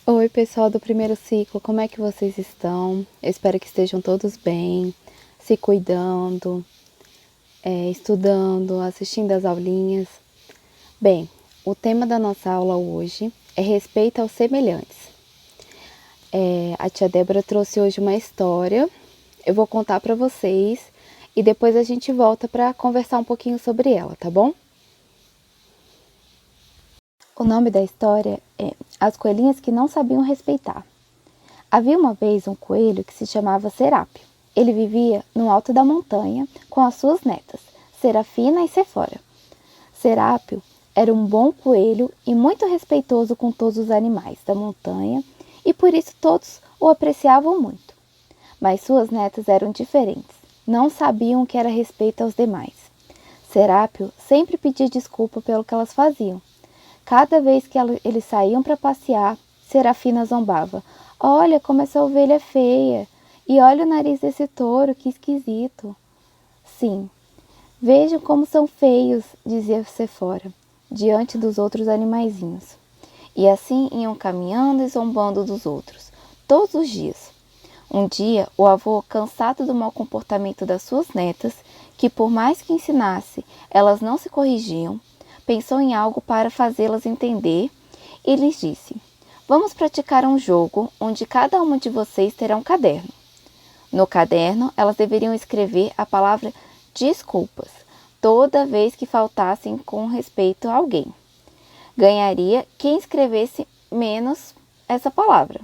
Oi, pessoal do primeiro ciclo, como é que vocês estão? Eu espero que estejam todos bem, se cuidando, estudando, assistindo às aulinhas. Bem, o tema da nossa aula hoje é respeito aos semelhantes. A tia Débora trouxe hoje uma história, eu vou contar para vocês e depois a gente volta para conversar um pouquinho sobre ela, tá bom? O nome da história é As Coelhinhas que Não Sabiam Respeitar. Havia uma vez um coelho que se chamava Serápio. Ele vivia no alto da montanha com as suas netas, Serafina e Sefora. Serápio era um bom coelho e muito respeitoso com todos os animais da montanha e por isso todos o apreciavam muito. Mas suas netas eram diferentes, não sabiam o que era respeito aos demais. Serápio sempre pedia desculpa pelo que elas faziam. Cada vez que eles saíam para passear, Serafina zombava. Olha como essa ovelha é feia. E olha o nariz desse touro, que esquisito. Sim, vejam como são feios, dizia Sefora, diante dos outros animaizinhos. E assim iam caminhando e zombando dos outros, todos os dias. Um dia, o avô, cansado do mau comportamento das suas netas, que por mais que ensinasse, elas não se corrigiam, pensou em algo para fazê-las entender e lhes disse: Vamos praticar um jogo onde cada uma de vocês terá um caderno. No caderno, elas deveriam escrever a palavra desculpas toda vez que faltassem com respeito a alguém. Ganharia quem escrevesse menos essa palavra.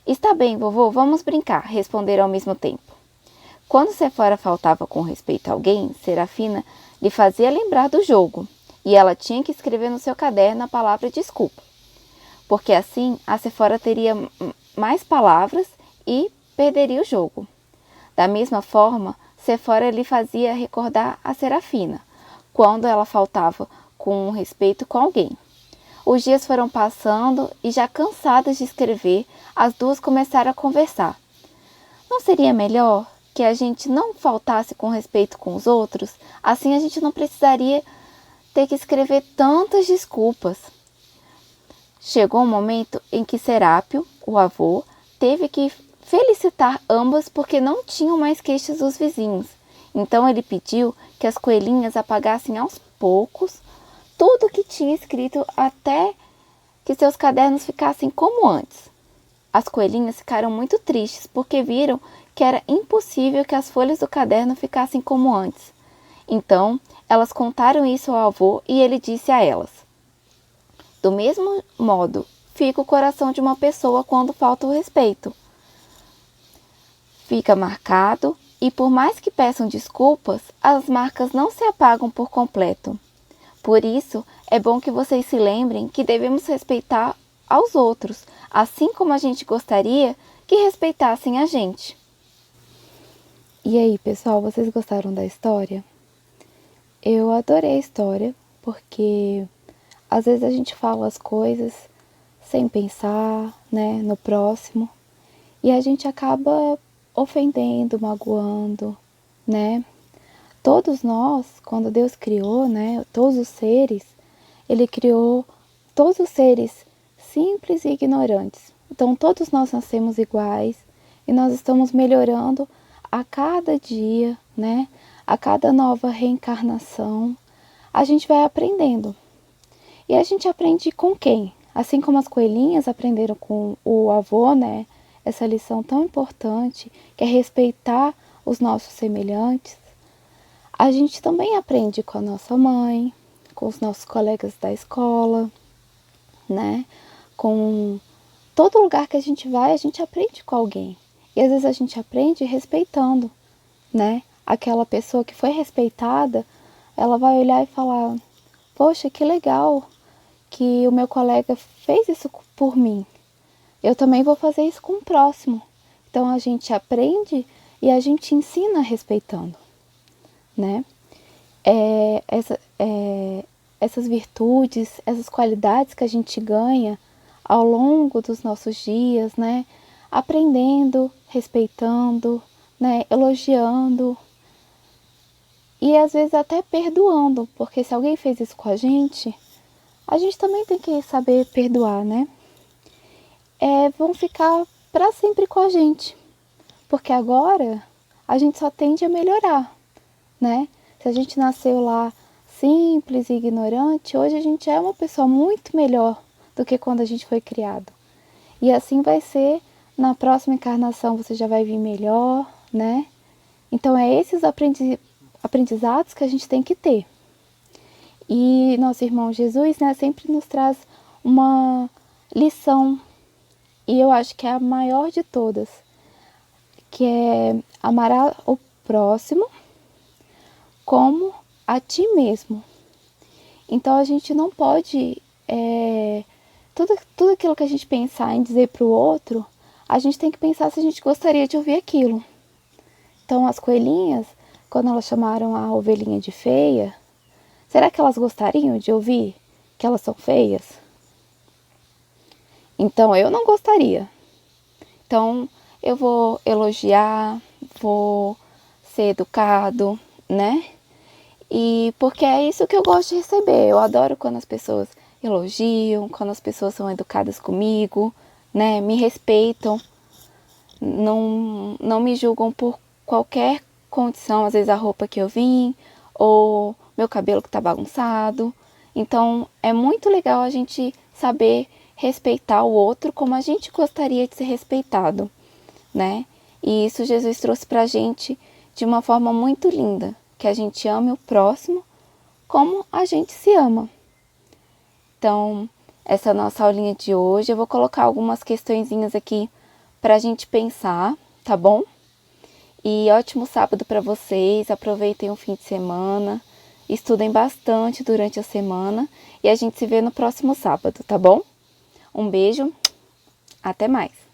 Está bem, vovô, vamos brincar, responderam ao mesmo tempo. Quando Sefora faltava com respeito a alguém, Serafina lhe fazia lembrar do jogo, e ela tinha que escrever no seu caderno a palavra desculpa, porque assim a Sefora teria mais palavras e perderia o jogo. Da mesma forma, Sefora lhe fazia recordar a Serafina, quando ela faltava com respeito com alguém. Os dias foram passando e, já cansadas de escrever, as duas começaram a conversar. Não seria melhor que a gente não faltasse com respeito com os outros? Assim a gente não precisaria ter que escrever tantas desculpas. Chegou um momento em que Serápio, o avô, teve que felicitar ambas porque não tinham mais queixas dos vizinhos. Então ele pediu que as coelhinhas apagassem aos poucos tudo o que tinha escrito até que seus cadernos ficassem como antes. As coelhinhas ficaram muito tristes porque viram que era impossível que as folhas do caderno ficassem como antes. Então, elas contaram isso ao avô e ele disse a elas: Do mesmo modo, fica o coração de uma pessoa quando falta o respeito. Fica marcado e, por mais que peçam desculpas, as marcas não se apagam por completo. Por isso, é bom que vocês se lembrem que devemos respeitar aos outros, assim como a gente gostaria que respeitassem a gente. E aí, pessoal, vocês gostaram da história? Eu adorei a história, porque às vezes a gente fala as coisas sem pensar, né, no próximo, e a gente acaba ofendendo, magoando, né? Todos nós, quando Deus criou, né, todos os seres, Ele criou todos os seres simples e ignorantes. Então, todos nós nascemos iguais e nós estamos melhorando a cada dia, né? A cada nova reencarnação, a gente vai aprendendo. E a gente aprende com quem? Assim como as coelhinhas aprenderam com o avô, né? Essa lição tão importante, que é respeitar os nossos semelhantes. A gente também aprende com a nossa mãe, com os nossos colegas da escola, né? Com todo lugar que a gente vai, a gente aprende com alguém. E às vezes a gente aprende respeitando, né? Aquela pessoa que foi respeitada, ela vai olhar e falar: Poxa, que legal que o meu colega fez isso por mim. Eu também vou fazer isso com o próximo. Então a gente aprende e a gente ensina respeitando, né? Essas virtudes, essas qualidades que a gente ganha ao longo dos nossos dias, né? Aprendendo, respeitando, né? Elogiando e às vezes até perdoando, porque se alguém fez isso com a gente também tem que saber perdoar, né? vão ficar para sempre com a gente. Porque agora a gente só tende a melhorar, né? Se a gente nasceu lá simples e ignorante, hoje a gente é uma pessoa muito melhor do que quando a gente foi criado. E assim vai ser na próxima encarnação, você já vai vir melhor, né? Então é esses aprendizados que a gente tem que ter. E nosso irmão Jesus, né, sempre nos traz uma lição, e eu acho que é a maior de todas, que é amar o próximo como a ti mesmo. Então a gente não pode, tudo aquilo que a gente pensar em dizer para o outro, a gente tem que pensar se a gente gostaria de ouvir aquilo. Então as coelhinhas, quando elas chamaram a ovelhinha de feia, será que elas gostariam de ouvir que elas são feias? Então eu não gostaria. Então eu vou elogiar, vou ser educado, né? E porque é isso que eu gosto de receber. Eu adoro quando as pessoas elogiam, quando as pessoas são educadas comigo, né? Me respeitam, não me julgam por qualquer condição, às vezes a roupa que eu vim, ou meu cabelo que tá bagunçado. Então é muito legal a gente saber respeitar o outro como a gente gostaria de ser respeitado, né? E isso Jesus trouxe pra gente de uma forma muito linda, que a gente ame o próximo como a gente se ama. Então, essa é a nossa aulinha de hoje. Eu vou colocar algumas questõezinhas aqui pra gente pensar, tá bom? E ótimo sábado para vocês. Aproveitem o fim de semana. Estudem bastante durante a semana. E a gente se vê no próximo sábado, tá bom? Um beijo. Até mais.